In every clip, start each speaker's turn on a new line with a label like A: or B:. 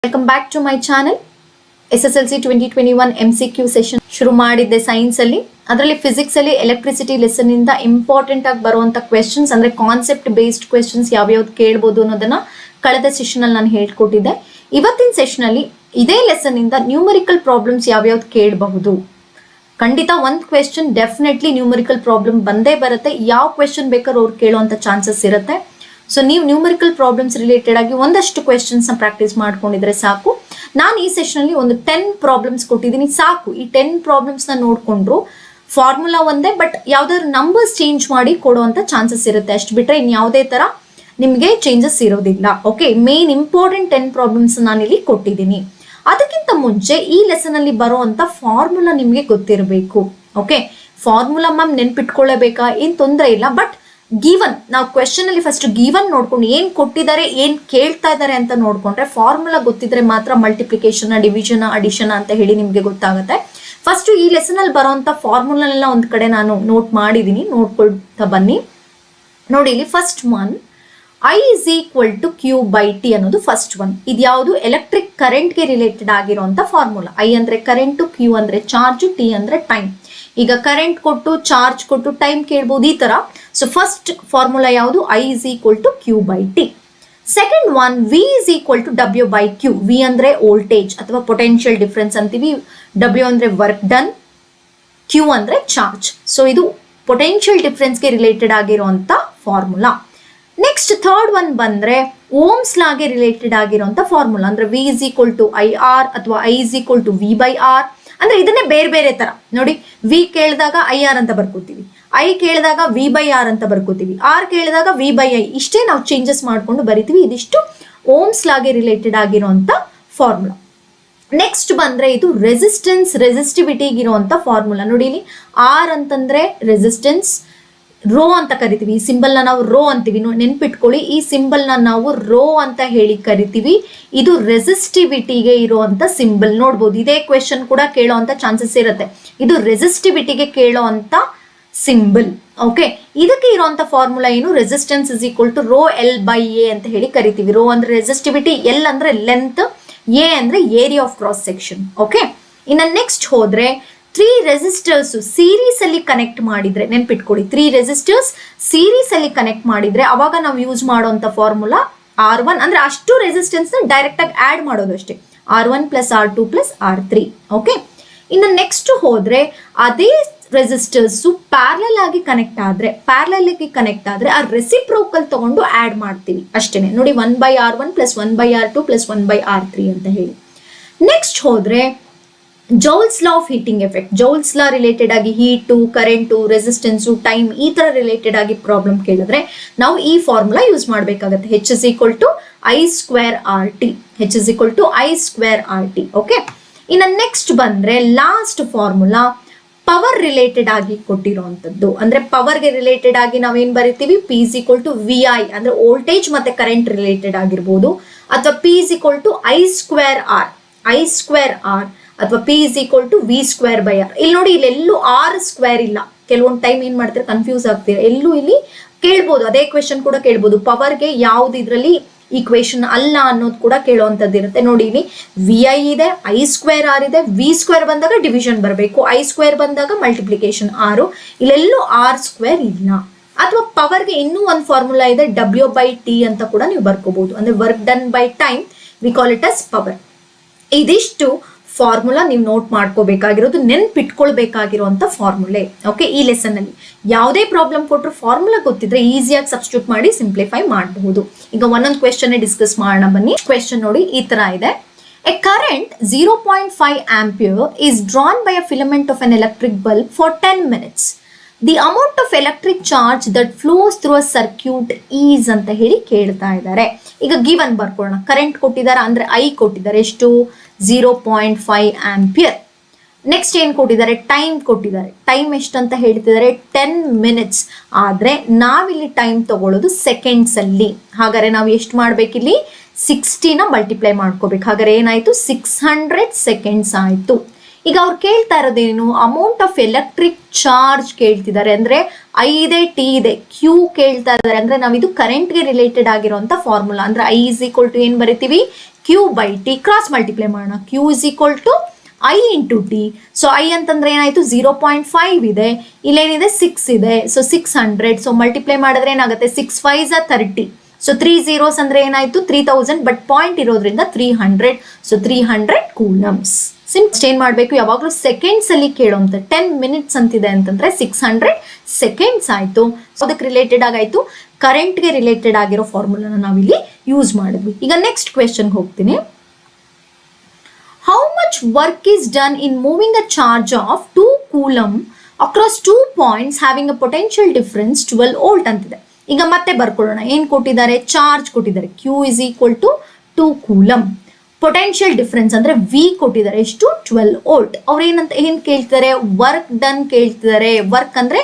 A: Welcome back to my channel. SSLC 2021 MCQ session ಶುರು ಮಾಡಿದ್ದೆ science ಅಲ್ಲಿ. ಅದರಲ್ಲಿ ಫಿಸಿಕ್ಸ್ ಅಲ್ಲಿ ಎಲೆಕ್ಟ್ರಿಸಿಟಿ ಲೆಸನ್ ಇಂದ ಇಂಪಾರ್ಟೆಂಟ್ ಆಗಿ ಬರುವಂತ ಕ್ವೆಶ್ಚನ್ಸ್ ಅಂದ್ರೆ ಕಾನ್ಸೆಪ್ಟ್ ಬೇಸ್ಡ್ ಕ್ವೆಶ್ಚನ್ಸ್ ಯಾವ್ಯಾವ್ದು ಕೇಳಬಹುದು ಅನ್ನೋದನ್ನ ಕಳೆದ ಸೆಷನ್ ಅಲ್ಲಿ ನಾನು ಹೇಳ್ಕೊಟ್ಟಿದ್ದೆ. ಇವತ್ತಿನ ಸೆಷನ್ ಅಲ್ಲಿ ಇದೇ ಲೆಸನ್ ಇಂದ ನ್ಯೂಮರಿಕಲ್ ಪ್ರಾಬ್ಲಮ್ಸ್ ಯಾವ್ಯಾವ್ದು ಕೇಳಬಹುದು. ಖಂಡಿತ ಒಂದು ಕ್ವೆಶ್ಚನ್ ಡೆಫಿನೆಟ್ಲಿ ನ್ಯೂಮರಿಕಲ್ ಪ್ರಾಬ್ಲಮ್ ಬಂದೇ ಬರುತ್ತೆ. ಯಾವ ಕ್ವೆಶ್ಚನ್ ಬೇಕಾದ್ರೂ ಅವ್ರು ಕೇಳುವಂತ ಚಾನ್ಸಸ್ ಇರುತ್ತೆ. ಸೊ ನೀವು ನ್ಯೂಮರಿಕಲ್ ಪ್ರಾಬ್ಲಮ್ಸ್ ರಿಲೇಟೆಡ್ ಆಗಿ ಒಂದಷ್ಟು ಕ್ವೆಶ್ಚನ್ಸ್ ನ ಪ್ರಾಕ್ಟೀಸ್ ಮಾಡ್ಕೊಂಡಿದ್ರೆ ಸಾಕು. ನಾನು ಈ ಸೆಷನ್ ಅಲ್ಲಿ ಒಂದು 10 ಪ್ರಾಬ್ಲಮ್ಸ್ ಕೊಟ್ಟಿದ್ದೀನಿ, ಸಾಕು. ಈ 10 ಪ್ರಾಬ್ಲಮ್ಸ್ ನ ನೋಡ್ಕೊಂಡ್ರು ಫಾರ್ಮುಲಾ ಒಂದೇ, ಬಟ್ ಯಾವ್ದಾದ್ರು ನಂಬರ್ಸ್ ಚೇಂಜ್ ಮಾಡಿ ಕೊಡುವಂತ ಚಾನ್ಸಸ್ ಇರುತ್ತೆ. ಅಷ್ಟು ಬಿಟ್ರೆ ಇನ್ ಯಾವುದೇ ತರ ನಿಮ್ಗೆ ಚೇಂಜಸ್ ಇರೋದಿಲ್ಲ. ಓಕೆ, ಮೇನ್ ಇಂಪಾರ್ಟೆಂಟ್ 10 ಪ್ರಾಬ್ಲಮ್ಸ್ ನಾನು ಇಲ್ಲಿ ಕೊಟ್ಟಿದ್ದೀನಿ. ಅದಕ್ಕಿಂತ ಮುಂಚೆ ಈ ಲೆಸನ್ ಅಲ್ಲಿ ಬರುವಂತ ಫಾರ್ಮುಲಾ ನಿಮ್ಗೆ ಗೊತ್ತಿರಬೇಕು. ಓಕೆ, ಫಾರ್ಮುಲಾ ಮ್ಯಾಮ್ ನೆನ್ಪಿಟ್ಕೊಳ್ಳಬೇಕಾ, ಏನ್ ತೊಂದರೆ ಇಲ್ಲ. ಬಟ್ ಗಿವನ್, ನಾವು ಕ್ವೆಶ್ಚನ್ ಅಲ್ಲಿ ಫಸ್ಟ್ ಗಿವನ್ ನೋಡ್ಕೊಂಡು ಏನ್ ಕೊಟ್ಟಿದ್ದಾರೆ, ಏನ್ ಕೇಳ್ತಾ ಇದ್ದಾರೆ ಅಂತ ನೋಡ್ಕೊಂಡ್ರೆ ಫಾರ್ಮುಲಾ ಗೊತ್ತಿದ್ರೆ ಮಾತ್ರ ಮಲ್ಟಿಪ್ಲಿಕೇಶನ್, ಡಿವಿಷನ್, ಅಡಿಷನ್ ಅಂತ ಹೇಳಿ ನಿಮ್ಗೆ ಗೊತ್ತಾಗುತ್ತೆ. ಫಸ್ಟ್ ಈ ಲೆಸನ್ ಅಲ್ಲಿ ಬರುವಂತ ಫಾರ್ಮುಲಾನೆಲ್ಲ ಒಂದ್ ಕಡೆ ನಾನು ನೋಟ್ ಮಾಡಿದೀನಿ, ನೋಡ್ಕೊಳ್ತಾ ಬನ್ನಿ. ನೋಡಿ ಇಲ್ಲಿ first one, I is equal to Q by T ಅನ್ನೋದು ಫಸ್ಟ್ ಒನ್. ಇದು ಯಾವುದು ಎಲೆಕ್ಟ್ರಿಕ್ ಕರೆಂಟ್ ಗೆ ರಿಲೇಟೆಡ್ ಆಗಿರುವಂತ ಫಾರ್ಮುಲಾ. I ಅಂದ್ರೆ ಕರೆಂಟ್, Q ಅಂದ್ರೆ ಚಾರ್ಜ್, T ಅಂದ್ರೆ ಟೈಮ್. ಈಗ ಕರೆಂಟ್ ಕೊಟ್ಟು ಚಾರ್ಜ್ ಕೊಟ್ಟು ಟೈಮ್ ಕೇಳ್ಬೋದು ಈ ತರ. ಸೊ ಫಸ್ಟ್ ಫಾರ್ಮುಲಾ ಯಾವುದು, I is equal to Q by T. Second one, V is equal to W by Q. V ಅಂದ್ರೆ ವೋಲ್ಟೇಜ್ ಅಥವಾ ಪೊಟೆನ್ಷಿಯಲ್ ಡಿಫರೆನ್ಸ್ ಅಂತೀವಿ. W ಅಂದ್ರೆ ವರ್ಕ್ ಡನ್, Q ಅಂದ್ರೆ ಚಾರ್ಜ್. ಸೊ ಇದು ಪೊಟೆನ್ಷಿಯಲ್ ಡಿಫರೆನ್ಸ್ಗೆ ರಿಲೇಟೆಡ್ ಆಗಿರುವಂತ formula. Next third one ಬಂದ್ರೆ Ohm's ಲಾಗೆ related ಆಗಿರುವಂತ formula. ಅಂದ್ರೆ V is equal to IR ಅಥವಾ I is equal to V by R. ಅಂದ್ರೆ ಇದನ್ನೇ ಬೇರೆ ಬೇರೆ ತರ ನೋಡಿ. V ಕೇಳಿದಾಗ IR ಅಂತ ಬರ್ಕೋತೀವಿ, I ಕೇಳಿದಾಗ V by R ಅಂತ ಬರ್ಕೋತೀವಿ, R ಕೇಳಿದಾಗ V by I. ಇಷ್ಟೇ ನಾವು ಚೇಂಜಸ್ ಮಾಡ್ಕೊಂಡು ಬರಿತೀವಿ. ಇದಿಷ್ಟು ಓಮ್ಸ್ ಲಾಗೆ ರಿಲೇಟೆಡ್ ಆಗಿರುವಂತ ಫಾರ್ಮುಲಾ. ನೆಕ್ಸ್ಟ್ ಬಂದ್ರೆ ಇದು ರೆಸಿಸ್ಟೆನ್ಸ್, ರೆಸಿಸ್ಟಿವಿಟಿಗೆ ಇರುವಂತ ಫಾರ್ಮುಲಾ. ನೋಡಿ ಇಲ್ಲಿ R ಅಂತಂದ್ರೆ ರೆಸಿಸ್ಟೆನ್ಸ್, ರೋ ಅಂತ ಕರಿತೀವಿ. ಈ ಸಿಂಬಲ್ ನ ನಾವು ರೋ ಅಂತೀವಿ, ನೆನ್ಪಿಟ್ಕೊಳ್ಳಿ. ಈ ಸಿಂಬಲ್ ನ ನಾವು ರೋ ಅಂತ ಹೇಳಿ ಕರಿತೀವಿ. ಇದು ರೆಸಿಸ್ಟಿವಿಟಿಗೆ ಇರುವಂತ ಸಿಂಬಲ್. ನೋಡ್ಬೋದು, ಇದೇ ಕ್ವೆಶನ್ ಕೂಡ ಕೇಳೋವಂತ ಚಾನ್ಸಸ್ ಇರುತ್ತೆ. ಇದು ರೆಸಿಸ್ಟಿವಿಟಿಗೆ ಕೇಳೋವಂತ ಸಿಂಬಲ್. ಓಕೆ, ಇದಕ್ಕೆ ಇರುವಂತ ಫಾರ್ಮುಲಾ ಏನು, resistance is equal to rho L by A ಅಂತ ಹೇಳಿ ಕರಿತೀವಿ. ರೋ ಅಂದ್ರೆ ರೆಸಿಸ್ಟಿವಿಟಿ, ಎಲ್ ಅಂದ್ರೆ ಲೆಂತ್, ಎ ಅಂದ್ರೆ area of cross section. Okay, ಇನ್ನು ನೆಕ್ಸ್ಟ್ ಹೋದ್ರೆ 3 ರೆಸಿಸ್ಟರ್ಸ್ ಸೀರೀಸ್ ಅಲ್ಲಿ ಕನೆಕ್ಟ್ ಮಾಡಿದ್ರೆ, ನೆನ್ಪಿಟ್ಕೊಳ್ಳಿ, 3 ರೆಸಿಸ್ಟರ್ಸ್ ಸೀರೀಸ್ ಅಲ್ಲಿ ಕನೆಕ್ಟ್ ಮಾಡಿದ್ರೆ ಅವಾಗ ನಾವು ಯೂಸ್ ಮಾಡುವಂತ ಫಾರ್ಮುಲಾ R1. ಅಂದ್ರೆ ಅಷ್ಟು ರೆಸಿಸ್ಟೆನ್ಸ್ ಡೈರೆಕ್ಟ್ ಆಗಿ ಆಡ್ ಮಾಡೋದು ಅಷ್ಟೇ, R1 plus R2 plus R3. Okay, ಇನ್ನು ನೆಕ್ಸ್ಟ್ ಹೋದ್ರೆ ಅದೇ ರೆಸಿಸ್ಟರ್ಸ್ ಪ್ಯಾರಲಲ್ ಆಗಿ ಕನೆಕ್ಟ್ ಆದ್ರೆ ಆ ರೆಸಿಪ್ರೋಕಲ್ ತಗೊಂಡು ಆಡ್ ಮಾಡ್ತೀವಿ ಅಷ್ಟೇನೆ. ನೋಡಿ 1/R1 plus 1/R2 plus 1/R3 ಅಂತ ಹೇಳಿ. ನೆಕ್ಸ್ಟ್ ಹೋದ್ರೆ joules law of heating effect. Joules law related ಆಗಿ ಹೀಟು, ಕರೆಂಟು, ರೆಸಿಸ್ಟೆನ್ಸು, ಟೈಮ್ ಈ ತರ ರಿಲೇಟೆಡ್ ಆಗಿ ಪ್ರಾಬ್ಲಮ್ ಕೇಳಿದ್ರೆ ನಾವು ಈ ಫಾರ್ಮುಲಾ ಯೂಸ್ ಮಾಡಬೇಕಾಗುತ್ತೆ. H is equal to I square RT. H is equal to I square RT. Okay, ಇನ್ನು next ಬಂದ್ರೆ ಲಾಸ್ಟ್ ಫಾರ್ಮುಲಾ ಪವರ್ ರಿಲೇಟೆಡ್ ಆಗಿ ಕೊಟ್ಟಿರುವಂತದ್ದು. ಅಂದ್ರೆ ಪವರ್ಗೆ ರಿಲೇಟೆಡ್ ಆಗಿ ನಾವೇನ್ ಬರಿತೀವಿ, P is equal to VI ಅಂದ್ರೆ ವೋಲ್ಟೇಜ್ ಮತ್ತೆ ಕರೆಂಟ್ ರಿಲೇಟೆಡ್ ಆಗಿರ್ಬೋದು, ಅಥವಾ P is equal to I square R ಅಥವಾ P is equal to V square by R. ಇಲ್ಲಿ ನೋಡಿ, ಇಲ್ಲೆಲ್ಲೂ R ಸ್ಕ್ವೇರ್ ಇಲ್ಲ. ಕೆಲವೊಂದು ಟೈಮ್ ಏನ್ ಮಾಡ್ತಾರೆ, ಕನ್ಫ್ಯೂಸ್ ಆಗ್ತೀರಾ. ಎಲ್ಲೂ ಇಲ್ಲಿ ಕೇಳ್ಬೋದು, ಅದೇ ಕ್ವೆಶನ್ ಕೂಡ ಕೇಳ್ಬೋದು. ಪವರ್ಗೆ ಯಾವ್ದು ಇದ್ರಲ್ಲಿ ಈಕ್ವೇಶನ್ ಅಲ್ಲ ಅನ್ನೋದು ಕೂಡ ಕೇಳುವಂತದ್ದು ಇರುತ್ತೆ. ನೋಡಿ ಇಲ್ಲಿ VI ಇದೆ, I square R ಇದೆ. V ಸ್ಕ್ವೇರ್ ಬಂದಾಗ ಡಿವಿಷನ್ ಬರಬೇಕು, I ಸ್ಕ್ವೇರ್ ಬಂದಾಗ ಮಲ್ಟಿಪ್ಲಿಕೇಶನ್ 6. ಇಲ್ಲೆಲ್ಲೂ R ಸ್ಕ್ವೇರ್ ಇಲ್ಲ. ಅಥವಾ ಪವರ್ಗೆ ಇನ್ನೂ ಒಂದು ಫಾರ್ಮುಲಾ ಇದೆ, W by T ಅಂತ ಕೂಡ ನೀವು ಬರ್ಕೋಬಹುದು. ಅಂದ್ರೆ work done by time, we call it as power. ಇದಿಷ್ಟು ಫಾರ್ಮುಲಾ ನೀವು ನೋಟ್ ಮಾಡ್ಕೋಬೇಕಾಗಿರೋದು, ನೆನ್ಪಿಟ್ಕೊಳ್ಬೇಕಾಗಿರುವಂತ ಫಾರ್ಮುಲೆ. ಓಕೆ, ಈ ಲೆಸನ್ ಅಲ್ಲಿ ಯಾವುದೇ ಪ್ರಾಬ್ಲಮ್ ಕೊಟ್ಟರು ಫಾರ್ಮುಲಾ ಗೊತ್ತಿದ್ರೆ ಈಸಿಯಾಗಿ ಸಬ್ಸ್ಟಿಟ್ಯೂಟ್ ಮಾಡಿ ಸಿಂಪ್ಲಿಫೈ ಮಾಡಬಹುದು. ಈಗ ಒಂದೊಂದು ಕ್ವೆಶ್ಚನ್ ಡಿಸ್ಕಸ್ ಮಾಡೋಣ ಬನ್ನಿ. ಕ್ವೆಶ್ಚನ್ ನೋಡಿ ಈ ತರ ಇದೆ. A current 0.5 ampere is drawn by a filament of an electric bulb for 10 minutes. The amount of electric charge that flows through a circuit is ಅಂತ ಹೇಳಿ ಕೇಳ್ತಾ ಇದ್ದಾರೆ. ಈಗ ಗಿವನ್ ಬರ್ಕೊಳ್ಳೋಣ. ಕರೆಂಟ್ ಕೊಟ್ಟಿದ್ದಾರೆ ಅಂದ್ರೆ I ಕೊಟ್ಟಿದ್ದಾರೆ, ಎಷ್ಟು 0.5 ಆಂಪಿಯರ್. ನೆಕ್ಸ್ಟ್ ಏನ್ ಕೊಟ್ಟಿದ್ದಾರೆ, ಟೈಮ್ ಕೊಟ್ಟಿದ್ದಾರೆ. ಟೈಮ್ ಎಷ್ಟು ಅಂತ ಹೇಳ್ತಿದ್ದಾರೆ, 10 ಮಿನಿಟ್ಸ್. ಆದ್ರೆ ನಾವಿಲ್ಲಿ ಟೈಮ್ ತಗೊಳ್ಳೋದು ಸೆಕೆಂಡ್ಸ್ ಅಲ್ಲಿ. ಹಾಗಾದ್ರೆ ನಾವು ಎಷ್ಟು ಮಾಡ್ಬೇಕಿಲ್ಲಿ, 60ನ ಮಲ್ಟಿಪ್ಲೈ ಮಾಡ್ಕೋಬೇಕು. ಹಾಗಾದ್ರೆ ಏನಾಯ್ತು, 600 ಸೆಕೆಂಡ್ಸ್ ಆಯ್ತು. ಈಗ ಅವ್ರು ಕೇಳ್ತಾ ಇರೋದೇನು, ಅಮೌಂಟ್ ಆಫ್ ಎಲೆಕ್ಟ್ರಿಕ್ ಚಾರ್ಜ್ ಕೇಳ್ತಿದ್ದಾರೆ. ಅಂದ್ರೆ I ಇದೆ, T ಇದೆ, Q ಕೇಳ್ತಾ ಇದ್ದಾರೆ. ಅಂದ್ರೆ ನಾವು ಇದು ಕರೆಂಟ್ಗೆ ರಿಲೇಟೆಡ್ ಆಗಿರುವಂತ ಫಾರ್ಮುಲಾ. ಅಂದ್ರೆ I is equal to ಏನ್ ಬರಿತೀವಿ, Q by T cross multiply ಮಾಡೋಣ. Q is equal to I into T. So I ಅಂತಂದ್ರೆ ಏನಾಯ್ತು 0.5 ಇದೆ, ಇಲ್ಲೇನಿದೆ 6 ಇದೆ, ಸೊ 600. ಸೊ ಮಲ್ಟಿಪ್ಲೈ ಮಾಡಿದ್ರೆ ಏನಾಗುತ್ತೆ 6 5s are 30. ಸೊ 3 zeros ಅಂದ್ರೆ ಏನಾಯ್ತು 3000, ಬಟ್ ಪಾಯಿಂಟ್ ಇರೋದ್ರಿಂದ 300. So 300 coulombs. ಏನ್ ಮಾಡಬೇಕು, ಯಾವಾಗಲೂ ಸೆಕೆಂಡ್ಸ್ ಅಲ್ಲಿ ಕೇಳೋಂತ 10 minutes ಅಂತಿದೆ ಅಂತಂದ್ರೆ 600 ಸೆಕೆಂಡ್ಸ್ ಆಯ್ತು. ಸೊ ಅದಕ್ಕೆ ರಿಲೇಟೆಡ್ ಆಗಾಯ್ತು, ಕರೆಂಟ್ಗೆ ರಿಲೇಟೆಡ್ ಆಗಿರೋ ಫಾರ್ಮುಲಾನ ನಾವಿಲ್ಲಿ ಯೂಸ್ ಮಾಡಿದ್ವಿ. ಈಗ ನೆಕ್ಸ್ಟ್ ಕ್ವೆಶನ್ಗೆ ಹೋಗ್ತೀನಿ. How much work is done in moving a charge of 2 coulomb across 2 points having a potential difference 12 volt ಅಂತಿದೆ. ಈಗ ಮತ್ತೆ ಬರ್ಕೊಳ್ಳೋಣ. ಏನ್ ಕೊಟ್ಟಿದ್ದಾರೆ, ಚಾರ್ಜ್ ಕೊಟ್ಟಿದ್ದಾರೆ, Q is equal to 2 coulomb. Potential difference ಅಂದ್ರೆ V ಕೊಟ್ಟಿದ್ದಾರೆ, ಎಷ್ಟು 12 ವೋಲ್ಟ್. ಅವ್ರು ಏನ್ ಕೇಳ್ತಿದ್ದಾರೆ, ವರ್ಕ್ ಡನ್ ಕೇಳ್ತಿದ್ದಾರೆ. ವರ್ಕ್ ಅಂದ್ರೆ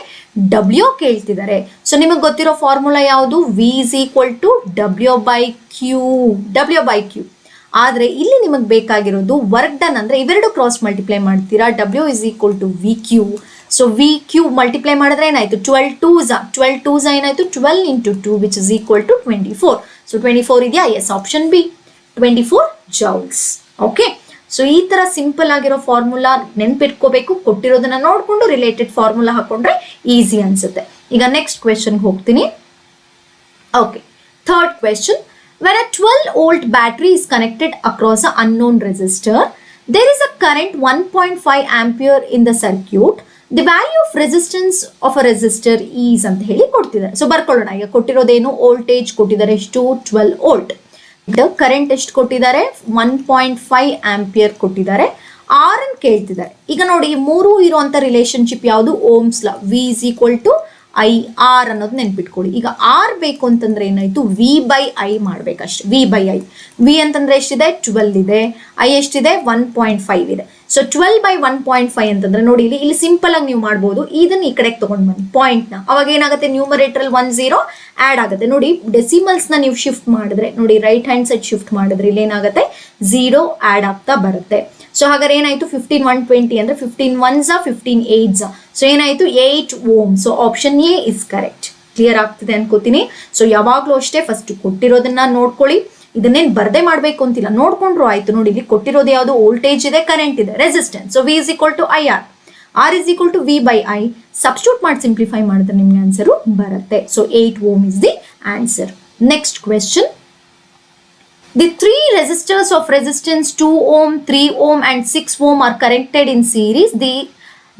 A: W ಕೇಳ್ತಿದ್ದಾರೆ. ಸೊ ನಿಮಗೆ ಗೊತ್ತಿರೋ ಫಾರ್ಮುಲಾ ಯಾವುದು, V is equal to W by Q. ಆದ್ರೆ ಇಲ್ಲಿ ನಿಮಗೆ ಬೇಕಾಗಿರೋದು ವರ್ಕ್ ಡನ್ ಅಂದ್ರೆ ಇವೆರಡು ಕ್ರಾಸ್ ಮಲ್ಟಿಪ್ಲೈ ಮಾಡ್ತೀರಾ, W is equal to VQ. So VQ multiply ಮಾಡಿದ್ರೆ ಏನಾಯ್ತು 12 2s ಏನಾಯ್ತು 12 into 2 which is equal to 24. So 24 ಇದೆಯಾ, yes, option B 24 joules. Okay, so ಈ ತರ ಸಿಂಪಲ್ ಆಗಿರೋ ಫಾರ್ಮುಲಾ ನೆನ್ಪಿಟ್ಕೋಬೇಕು. ಕೊಟ್ಟಿರೋದನ್ನ ನೋಡ್ಕೊಂಡು ರಿಲೇಟೆಡ್ ಫಾರ್ಮುಲಾ ಹಾಕೊಂಡ್ರೆ ಈಸಿ ಅನ್ಸುತ್ತೆ. ಈಗ ನೆಕ್ಸ್ಟ್ ಕ್ವೆಶನ್ ಹೋಗ್ತೀನಿ. Okay, third question. When a 12 volt battery is connected across an unknown resistor, there is a current 1.5 ampere in the circuit. The value of resistance of a resistor is ಅಂತ ಹೇಳಿ ಕೊಡ್ತಿದ್ದಾರೆ. So ಬರ್ಕೊಳ್ಳೋಣ. ಈಗ ಕೊಟ್ಟಿರೋದೇನು, voltage ಕೊಟ್ಟಿದ್ದಾರೆ ಎಷ್ಟು 12 volt. Current ಎಷ್ಟು ಕೊಟ್ಟಿದ್ದಾರೆ 1.5 ampere ಕೊಟ್ಟಿದ್ದಾರೆ. R ಅನ್ನು ಕೇಳ್ತಿದ್ದಾರೆ. ಈಗ ನೋಡಿ, ಈ ಮೂರು ಇರುವಂತ ರಿಲೇಶನ್ಶಿಪ್ ಯಾವುದು, ohm's law. V is equal to I R ಅನ್ನೋದು ನೆನ್ಪಿಟ್ಕೊಳ್ಳಿ. ಈಗ R ಬೇಕು ಅಂತಂದ್ರೆ ಏನಾಯ್ತು, V by I ಮಾಡ್ಬೇಕಷ್ಟೆ. V by I. V ಅಂತಂದ್ರೆ ಎಷ್ಟಿದೆ 12 ಇದೆ, I ಎಷ್ಟಿದೆ 1.5 ಇದೆ. ಸೊ 12 by 1.5 ಅಂತಂದ್ರೆ ನೋಡಿ, ಇಲ್ಲಿ ಸಿಂಪಲ್ ಆಗಿ ನೀವು ಮಾಡ್ಬೋದು. ಇದನ್ನ ಈ ಕಡೆಗೆ ತಗೊಂಡ್ ಬನ್ನಿ ಪಾಯಿಂಟ್ ನ. ಅವಾಗ ಏನಾಗುತ್ತೆ, ನ್ಯೂಮರೇಟರ್ 1 0 ಆಡ್ ಆಗುತ್ತೆ. ನೋಡಿ, ಡೆಸಿಮಲ್ಸ್ ನ ನೀವು ಶಿಫ್ಟ್ ಮಾಡಿದ್ರೆ ನೋಡಿ, ರೈಟ್ ಹ್ಯಾಂಡ್ ಸೈಡ್ ಶಿಫ್ಟ್ ಮಾಡಿದ್ರೆ ಇಲ್ಲಿ ಏನಾಗುತ್ತೆ 0 ಆಡ್ ಆಗ್ತಾ ಬರುತ್ತೆ. ಸೊ ಹಾಗಾದ್ರೆ ಏನಾಯ್ತು 15 120 ಅಂದ್ರೆ 15 1s 15 8s. ಸೊ ಏನಾಯ್ತು 8 ohm. So option A is correct. Clear ಆಗ್ತಿದೆ ಅನ್ಕೋತೀನಿ. ಸೊ ಯಾವಾಗ್ಲೂ ಅಷ್ಟೇ ಫಸ್ಟ್ ಕೊಟ್ಟಿರೋದನ್ನ ನೋಡ್ಕೊಳ್ಳಿ. ಇದನ್ನೇನ್ ಬರ್ದೆ ಮಾಡ್ಬೇಕು ಅಂತಿಲ್ಲ, ನೋಡ್ಕೊಂಡ್ರು ಆಯ್ತು. ನೋಡಿ, ಇಲ್ಲಿ ಕೊಟ್ಟಿರೋದು ಯಾವುದು, ವೋಲ್ಟೇಜ್ ಇದೆ, ಕರೆಂಟ್ ಇದೆ, resistance. So V is equal to IR. R is equal to V by I. Substitute ಮಾಡಿ ಸಿಂಪ್ಲಿಫೈ ಮಾಡಿದ್ರೆ ನಿಮ್ಗೆ ಆನ್ಸರ್ ಬರುತ್ತೆ. So 8 ohm is the answer. Next question. The three resistors of resistance 2 ohm, 3 ohm and 6 ohm are connected in series.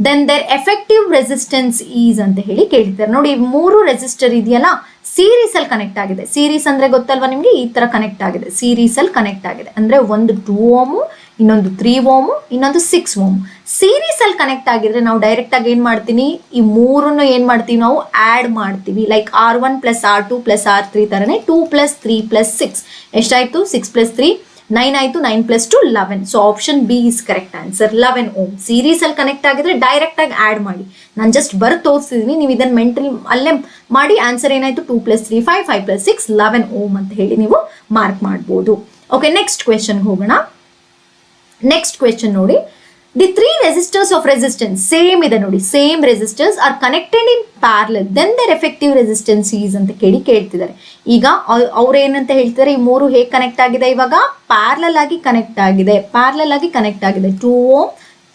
A: Then their effective resistance is ಅಂತ ಹೇಳಿ ಕೇಳ್ತಾರೆ. ನೋಡಿ, ಮೂರು resistor ಇದೆಯಲ್ಲ, ಸೀರೀಸ್ ಅಲ್ಲಿ ಕನೆಕ್ಟ್ ಆಗಿದೆ. ಸೀರೀಸ್ ಅಂದ್ರೆ ಗೊತ್ತಲ್ವಾ ನಿಮ್ಗೆ, ಈ ತರ ಕನೆಕ್ಟ್ ಆಗಿದೆ. ಸೀರೀಸ್ ಅಲ್ಲಿ ಕನೆಕ್ಟ್ ಆಗಿದೆ ಅಂದ್ರೆ ಒಂದು 2 ಓಮ್, ಇನ್ನೊಂದು 3 ಓಮ್, ಇನ್ನೊಂದು 6 ಓಮ್. ಸೀರೀಸ್ ಅಲ್ಲಿ ಕನೆಕ್ಟ್ ಆಗಿದ್ರೆ ನಾವು ಡೈರೆಕ್ಟ್ ಆಗಿ ಏನ್ ಮಾಡ್ತೀನಿ, ಈ ಮೂರನ್ನು ಏನ್ ಮಾಡ್ತೀವಿ ನಾವು ಆಡ್ ಮಾಡ್ತೀವಿ. Like R1 plus R2 plus R3 ತರನೇ 2 plus 3 plus 6 ಎಷ್ಟಾಯ್ತು 6 plus 3 9 ಆಯ್ತು. 9 plus 2 11. So option B is correct answer. 11 ohm. Series ಅಲ್ಲಿ ಕನೆಕ್ಟ್ ಆಗಿದ್ರೆ ಡೈರೆಕ್ಟ್ ಆಗಿ ಆಡ್ ಮಾಡಿ. ನಾನು ಜಸ್ಟ್ ಬರ್ ತೋರಿಸ್ತಿದೀನಿ, ನೀವು ಇದನ್ನ ಮೆಂಟಲಿ ಅಲ್ಲೇ ಮಾಡಿ. ಆನ್ಸರ್ ಏನಾಯ್ತು 2 plus 3 5 5 plus 6 11 ಓಮ್ ಅಂತ ಹೇಳಿ ನೀವು ಮಾರ್ಕ್ ಮಾಡ್ಬೋದು. ಓಕೆ, ನೆಕ್ಸ್ಟ್ ಕ್ವೆಶನ್ ಹೋಗೋಣ. ನೆಕ್ಸ್ಟ್ ಕ್ವೆಶನ್ ನೋಡಿ, the 3 resistors of resistance same ಇದೆ ನೋಡಿ, same resistors are connected in parallel, then their effective resistance is ಅಂತ ಕೇಳ್ತಿದ್ದಾರೆ. ಈಗ ಅವ್ರು ಏನಂತ ಹೇಳ್ತಿದ್ದಾರೆ, ಈ ಮೂರು ಹೇಗೆ ಕನೆಕ್ಟ್ ಆಗಿದೆ, ಇವಾಗ ಪ್ಯಾರಲಲ್ ಆಗಿ ಕನೆಕ್ಟ್ ಆಗಿದೆ. 2 ಓಮ್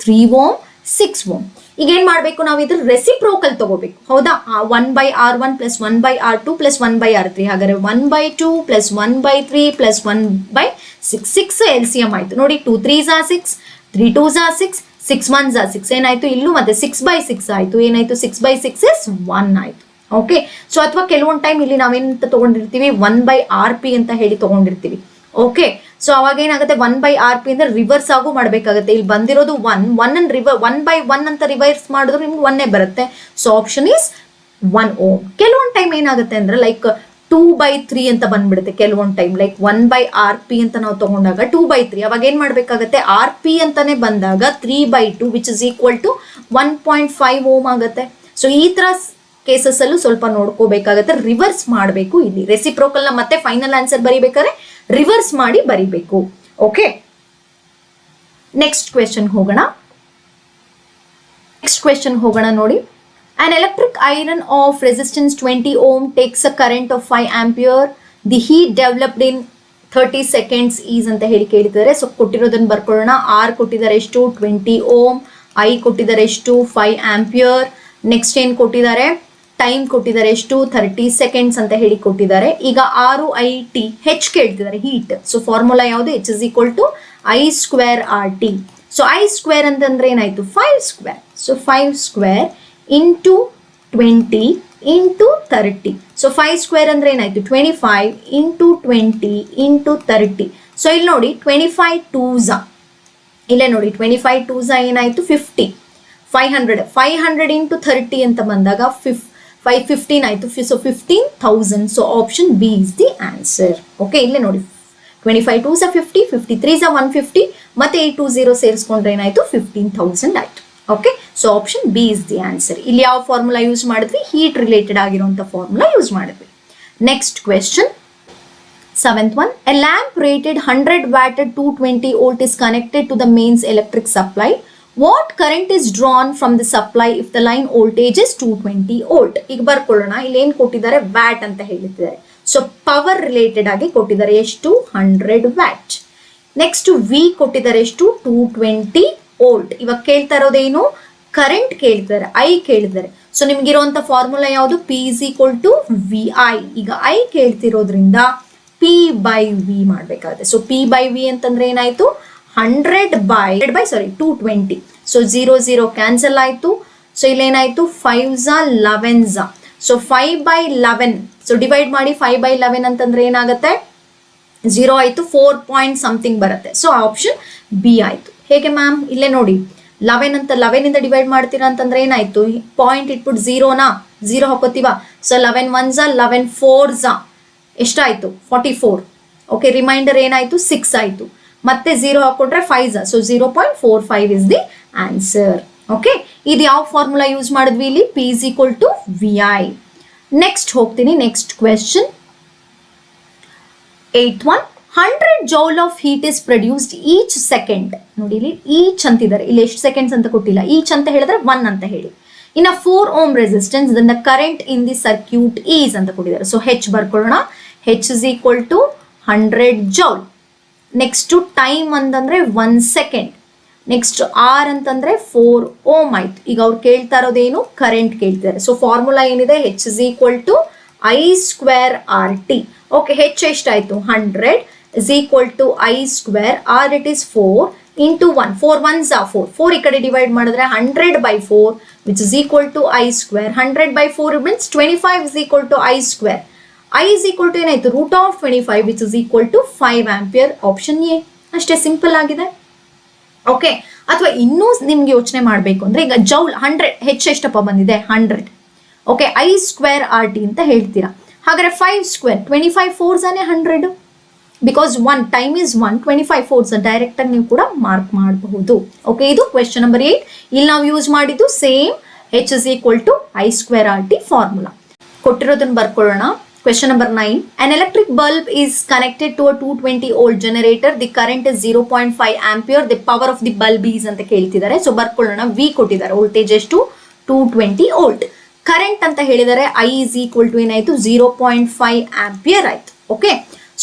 A: 3 ಓಮ್ 6 ಓಮ್. ಈಗ ಏನ್ ಮಾಡ್ಬೇಕು, ನಾವು ಇದ್ರ ರೆಸಿಪ್ರೋಕಲ್ ತಗೋಬೇಕು. ಹೌದಾ, 1 by R1 plus 1 by R2 plus 1 by R3. ಹಾಗಾದ್ರೆ 1 by 2 plus 1 by 3 plus 1 by 6. 6 LCM ಆಯ್ತು. ನೋಡಿ, 2 3s are 6, 3 2s are 6, 6 1s are 6. ಏನಾಯ್ತು, ಇಲ್ಲೂ ಮತ್ತೆ 6 by 6 ಆಯ್ತು. ಏನಾಯ್ತು 6 by 6 is 1 ಆಯ್ತು. ಓಕೆ, ಸೊ ಅಥವಾ ಕೆಲವೊಂದು ಟೈಮ್ ಇಲ್ಲಿ ನಾವೇನಂತ ತಗೊಂಡಿರ್ತೀವಿ 1 by RP ಅಂತ ಹೇಳಿ ತಗೊಂಡಿರ್ತೀವಿ. ಓಕೆ, ಸೊ ಅವಾಗ ಏನಾಗುತ್ತೆ 1 by RP ಅಂದ್ರೆ ರಿವರ್ಸ್ ಆಗು ಮಾಡ್ಬೇಕಾಗುತ್ತೆ. ಇಲ್ಲಿ ಬಂದಿರೋದು 1 by 1 ಅಂತ ರಿವರ್ಸ್ ಮಾಡಿದ್ರೆ ನಿಮ್ಗೆ 1 ಬರುತ್ತೆ. So option is 1 ohm. ಕೆಲವೊಂದು ಟೈಮ್ ಏನಾಗುತ್ತೆ ಅಂದ್ರೆ ಲೈಕ್ 2 by 3 ಅಂತ ಬಂದ್ಬಿಡುತ್ತೆ. ಕೆಲವೊಂದು ಟೈಮ್ ಲೈಕ್ 1 by RP ಅಂತ ನಾವು ತಗೊಂಡಾಗ 2 by 3, ಅವಾಗ ಏನ್ ಮಾಡ್ಬೇಕಾಗತ್ತೆ, RP ಅಂತಾನೆ ಬಂದಾಗ 3 by 2 which is equal to 1.5 ohm ಆಗುತ್ತೆ. ಸೊ ಈ ತರ ಕೇಸಸ್ ಅಲ್ಲೂ ಸ್ವಲ್ಪ ನೋಡ್ಕೋಬೇಕಾಗತ್ತೆ, ರಿವರ್ಸ್ ಮಾಡಬೇಕು. ಇಲ್ಲಿ ರೆಸಿಪ್ರೋಕಲ್ ನ ಮತ್ತೆ ಫೈನಲ್ ಆನ್ಸರ್ ಬರಿಬೇಕಾದ್ರೆ ರಿವರ್ಸ್ ಮಾಡಿ ಬರಿಬೇಕು. ಓಕೆ, ನೆಕ್ಸ್ಟ್ ಕ್ವೆಶನ್ ಹೋಗೋಣ. ನೋಡಿ, an electric iron of resistance 20 ohm takes a current of 5 ampere. The heat developed in 30 seconds is ಅಂತ ಹೇಳಿ ಕೇಳಿದ್ದಾರೆ. ಸೊ ಕೊಟ್ಟಿರೋದನ್ನ ಬರ್ಕೊಳ್ಳೋಣ. ಆರ್ ಕೊಟ್ಟಿದ್ದಾರೆ ಎಷ್ಟು 20 ಓಮ್, ಐ ಕೊಟ್ಟಿದ್ದಾರೆ ಎಷ್ಟು 5 ಆಂಪಿಯರ್. ನೆಕ್ಸ್ಟ್ ಏನ್ ಕೊಟ್ಟಿದ್ದಾರೆ, ಟೈಮ್ ಕೊಟ್ಟಿದ್ದಾರೆ ಎಷ್ಟು 30 seconds ಅಂತ ಹೇಳಿ ಕೊಟ್ಟಿದ್ದಾರೆ. ಈಗ ಆರು ಐ ಟಿ, ಹೆಚ್ ಕೇಳ್ತಿದ್ದಾರೆ ಹೀಟ್. ಸೊ ಫಾರ್ಮುಲಾ ಯಾವುದು, H is equal to I square R T. So I square ಅಂತಂದ್ರೆ ಏನಾಯ್ತು 5 square. So 5 square into 20 into 30. So 5 square ಅಂದ್ರೆ ಏನಾಯ್ತು 25 ಇಂಟು 20 ಇಂಟು 30. ಸೊ ಇಲ್ಲಿ ನೋಡಿ 25 2s, ಇಲ್ಲೇ ನೋಡಿ 25 2s ಏನಾಯ್ತು 50. 500 ಇಂಟು 30 ಅಂತ ಬಂದಾಗ 15 ಆಯ್ತು. So 15,000. So option B is the answer. Okay, ಇಲ್ಲೇ ನೋಡಿ 25 2s 50, 50 3s 150, ಮತ್ತೆ 820 ಸೇರಿಸ್ಕೊಂಡ್ರೆ ಏನಾಯ್ತು 15,000 ಆಯ್ತು. Okay, so option B is the answer. ಇಲ್ಲಿ ಯಾವ ಫಾರ್ಮುಲಾ ಯೂಸ್ ಮಾಡಿದ್ವಿ, ಹೀಟ್ ರಿಲೇಟೆಡ್ ಆಗಿರುವಂತ ಫಾರ್ಮುಲಾ ಯೂಸ್ ಮಾಡಿದ್ವಿ. Next question, 7th one. A lamp rated 100 watt at 220 volt is connected to the mains electric supply. What current is drawn from the supply if the line voltage is 220 volt? ಈಗ ಬರ್ಕೊಳ್ಳೋಣ. ಇಲ್ಲಿ ಏನ್ ಕೊಟ್ಟಿದ್ದಾರೆ, watt ಅಂತ ಹೇಳಿದ್ದಾರೆ. So power related ಆಗಿ ಕೊಟ್ಟಿದ್ದಾರೆ ಎಷ್ಟು 100 watt. Next we ಕೊಟ್ಟಿದ್ದಾರೆ ಎಷ್ಟು 220 ವೋಲ್ಟ್. ಇವಾಗ ಕೇಳ್ತಾ ಇರೋದೇನು, ಕರೆಂಟ್ ಕೇಳ್ತಾರೆ, ಐ ಕೇಳಿದ್ದಾರೆ. ಸೊ ನಿಮ್ಗಿರುವಂತ ಫಾರ್ಮುಲಾ ಯಾವುದು, P is equal to V I. ಈಗ ಐ ಕೇಳ್ತಿರೋದ್ರಿಂದ ಪಿ ಬೈ ವಿ ಮಾಡ್ಬೇಕಾಗುತ್ತೆ. ಸೊ ಪಿ ಬೈ ವಿ ಅಂತಂದ್ರೆ ಏನಾಯ್ತು 100 ಬೈ 220. ಸೊ 0 ಕ್ಯಾನ್ಸಲ್ ಆಯ್ತು. ಸೊ ಇಲ್ಲೇನಾಯ್ತು 5s 11s. So 5 by 11. So divide ಮಾಡಿ 5 by 11 ಅಂತಂದ್ರೆ ಏನಾಗುತ್ತೆ 0 ಆಯ್ತು, 4 ಪಾಯಿಂಟ್ ಸಮಥಿಂಗ್ ಬರುತ್ತೆ. ಸೊ ಆಪ್ಷನ್ ಬಿ ಆಯ್ತು. ಹೇಗೆ ಮ್ಯಾಮ್, ಇಲ್ಲೇ ನೋಡಿ 11 ಅಂತ 11 ಇಂದ ಡಿವೈಡ್ ಮಾಡ್ತೀರಾ ಅಂತಂದ್ರೆ ಏನಾಯ್ತು, ಪಾಯಿಂಟ್ ಇಟ್ಬಿಟ್ಟು 0 ಹಾಕೋತೀವ. ಸೊ 11 1s 11 4s ಎಷ್ಟಾಯ್ತು 44. ಓಕೆ, ರಿಮೈಂಡರ್ ಏನಾಯ್ತು 6 ಆಯ್ತು. ಮತ್ತೆ 0 ಹಾಕೊಂಡ್ರೆ 5s. So 0.45 is the answer. Okay, ಇದು ಯಾವ ಫಾರ್ಮುಲಾ ಯೂಸ್ ಮಾಡಿದ್ವಿ ಇಲ್ಲಿ, P is equal to V I. Next ಹೋಗ್ತೀನಿ. Next question, 8th one. 100 joule of heat is produced each second. ನೋಡಿ ಇಲ್ಲಿ ಈಚ್ ಅಂತಿದ್ದಾರೆ, ಇಲ್ಲಿ ಎಷ್ಟು ಸೆಕೆಂಡ್ಸ್ ಅಂತ ಕೊಟ್ಟಿಲ್ಲ. ಈಚ್ ಅಂತ ಹೇಳಿದ್ರೆ 1 ಅಂತ ಹೇಳಿ. ಇನ್ನ 4 ohm resistance, then the current in the circuit is ಅಂತ ಕೊಟ್ಟಿದ್ದಾರೆ. ಸೊ ಹೆಚ್ ಬರ್ಕೊಳ್ಳೋಣ. H is equal to 100 joule. Next time ಅಂತಂದ್ರೆ 1 ಸೆಕೆಂಡ್. ನೆಕ್ಸ್ಟ್ ಆರ್ ಅಂತಂದ್ರೆ 4 ohm ಆಯ್ತು. ಈಗ ಅವ್ರು ಕೇಳ್ತಾ ಇರೋದೇನು, ಕರೆಂಟ್ ಕೇಳ್ತಾರೆ. ಸೊ ಫಾರ್ಮುಲಾ ಏನಿದೆ, H is equal to I square R T. Okay, H ಎಷ್ಟಾಯ್ತು 100 is equal to I square, R it is 4 into 1. 4 1s are 4. 4 ಈ ಕಡೆ ಡಿವೈಡ್ ಮಾಡಿದ್ರೆ 100 by 4 which is equal to I square. 100 by 4 means 25 is equal to I square. I is equal to ಏನಾಯ್ತು root of 25 which is equal to 5 ampere. Option A. ಅಷ್ಟೇ simple ಆಗಿದೆ. Okay, ಅಥವಾ ಇನ್ನೂ ನಿಮ್ಗೆ ಯೋಚನೆ ಮಾಡಬೇಕು ಅಂದ್ರೆ ಈಗ ಜೌಲ್ 100 ಹೆಚ್ ಎಷ್ಟಪ್ಪ ಬಂದಿದೆ 100. Okay, I square R T ಅಂತ ಹೇಳ್ತೀರಾ. ಹಾಗಾದ್ರೆ 5 square 25 4s 100. Because 1 time is 1, 25 4s direct ಆಗಿ ನೀವು ಕೂಡ ಮಾರ್ಕ್ ಮಾಡಬಹುದು. ಓಕೆ, ಇದು ಕ್ವೆಶ್ಚನ್ ನಂಬರ್ 8. ಇಲ್ಲಿ ನಾವು ಯೂಸ್ ಮಾಡಿದ್ದು same H is equal to I square R T formula. ಕೊಟ್ಟಿರೋದನ್ನ ಬರ್ಕೊಳ್ಳೋಣ. Question number 9. An electric bulb is connected to a 220 volt generator. The current is 0.5 ampere. The power of the bulb is ಅಂತ ಕೇಳ್ತಿದ್ದಾರೆ. So ಬರ್ಕೊಳ್ಳೋಣ. V ಕೊಟ್ಟಿದ್ದಾರೆ, voltage ಎಷ್ಟು 220 volt. Current ಅಂತ ಹೇಳಿದರೆ I is equal to ಏನಾಯ್ತು 0.5 ampere ಆಯ್ತು. Okay,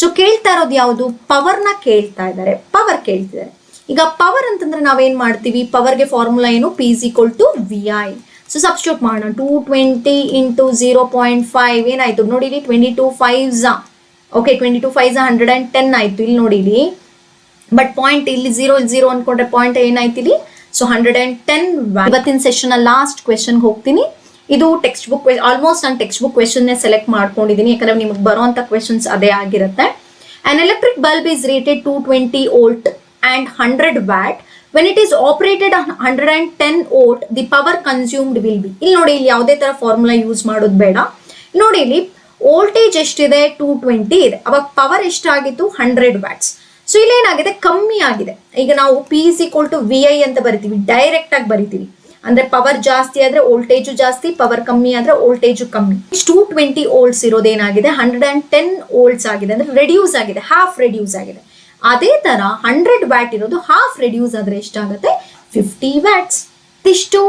A: so ಕೇಳ್ತಾ ಇರೋದು ಯಾವುದು, ಪವರ್ನ ಕೇಳ್ತಾ ಇದ್ದಾರೆ, ಪವರ್ ಕೇಳ್ತಿದ್ದಾರೆ. ಈಗ ಪವರ್ ಅಂತಂದ್ರೆ ನಾವೇನ್ ಮಾಡ್ತೀವಿ, ಪವರ್ಗೆ ಫಾರ್ಮುಲಾ ಏನು, P is equal to V I. So substitute ಮಾಡೋಣ. 220 ಇಂಟು 0.5 ಏನಾಯ್ತು ನೋಡಿ, 22 5s. ಓಕೆ, 22 5s 110 ಆಯ್ತು. ಇಲ್ಲಿ ನೋಡಿ ಇಲ್ಲಿ, ಬಟ್ ಪಾಯಿಂಟ್ ಇಲ್ಲಿ 0 ಅನ್ಕೊಂಡ್ರೆ ಪಾಯಿಂಟ್ ಏನಾಯ್ತು ಇಲ್ಲಿ, ಸೊ 110. ಇವತ್ತಿನ ಸೆಷನ್ ಲಾಸ್ಟ್ ಕ್ವೆಶನ್ ಹೋಗ್ತೀನಿ. ಇದು ಟೆಕ್ಸ್ಟ್ ಬುಕ್, ಆಲ್ಮೋಸ್ಟ್ ನಾನು ಟೆಕ್ಸ್ಟ್ ಬುಕ್ ಕ್ವೆಶನ್ ಸೆಲೆಕ್ಟ್ ಮಾಡ್ಕೊಂಡಿದ್ದೀನಿ, ಯಾಕಂದ್ರೆ ನಿಮಗೆ ಬರುವಂತ ಕ್ವೆಶನ್ಸ್ ಅದೇ ಆಗಿರುತ್ತೆ. An electric bulb is rated 220 volt and 100 watt. When it is operated on 110 volt, the power consumed will be. ಇಲ್ಲಿ ನೋಡಿ, ಇಲ್ಲಿ ಯಾವುದೇ ತರ ಫಾರ್ಮುಲಾ ಯೂಸ್ ಮಾಡೋದು ಬೇಡ. ನೋಡಿ ಇಲ್ಲಿ ವೋಲ್ಟೇಜ್ ಎಷ್ಟಿದೆ 220 ಇದೆ, ಅವಾಗ ಪವರ್ ಎಷ್ಟಾಗಿತ್ತು 100 ವ್ಯಾಟ್ಸ್. ಸೊ ಇಲ್ಲಿ ಏನಾಗಿದೆ, ಕಮ್ಮಿ ಆಗಿದೆ. ಈಗ ನಾವು P is equal to V I ಅಂತ ಬರಿತೀವಿ, ಡೈರೆಕ್ಟ್ ಆಗಿ ಬರಿತೀವಿ. ಅಂದ್ರೆ ಪವರ್ ಜಾಸ್ತಿ ಆದ್ರೆ ವೋಲ್ಟೇಜು ಜಾಸ್ತಿ, ಪವರ್ ಕಮ್ಮಿ ಆದ್ರೆ ವೋಲ್ಟೇಜು ಕಮ್ಮಿ. 220 ವೋಲ್ಟ್ಸ್ ಇರೋದೇನಾಗಿದೆ 110 ವೋಲ್ಟ್ಸ್ ಆಗಿದೆ, ಅಂದ್ರೆ ರೆಡ್ಯೂಸ್ ಆಗಿದೆ, ಹಾಫ್ ರೆಡ್ಯೂಸ್ ಆಗಿದೆ. ಅದೇ ತರ 100 ವ್ಯಾಟ್ ಇರೋದು ಹಾಫ್ ರೆಡ್ಯೂಸ್ ಆದ್ರೆ ಎಷ್ಟಾಗುತ್ತೆ 50 ವ್ಯಾಟ್ಸ್. ಇಷ್ಟು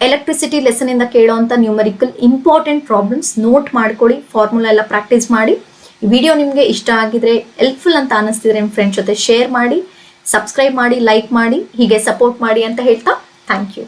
A: ಎಲೆಕ್ಟ್ರಿಸಿಟಿ ಲೆಸನ್ ಇಂದ ಕೇಳೋಂತ ನ್ಯೂಮರಿಕಲ್ ಇಂಪಾರ್ಟೆಂಟ್ ಪ್ರಾಬ್ಲಮ್ಸ್ ನೋಟ್ ಮಾಡ್ಕೊಳ್ಳಿ, ಫಾರ್ಮುಲಾ ಎಲ್ಲ ಪ್ರಾಕ್ಟೀಸ್ ಮಾಡಿ. ಈ ವಿಡಿಯೋ ನಿಮಗೆ ಇಷ್ಟ ಆಗಿದ್ರೆ, ಹೆಲ್ಪ್ಫುಲ್ ಅಂತ ಅನಿಸ್ತಿದ್ರೆ ನಿಮ್ಮ ಫ್ರೆಂಡ್ಸ್ ಜೊತೆ ಶೇರ್ ಮಾಡಿ, ಸಬ್ಸ್ಕ್ರೈಬ್ ಮಾಡಿ, ಲೈಕ್ ಮಾಡಿ, ಹೀಗೆ ಸಪೋರ್ಟ್ ಮಾಡಿ ಅಂತ ಹೇಳ್ತಾ ಥ್ಯಾಂಕ್ ಯು.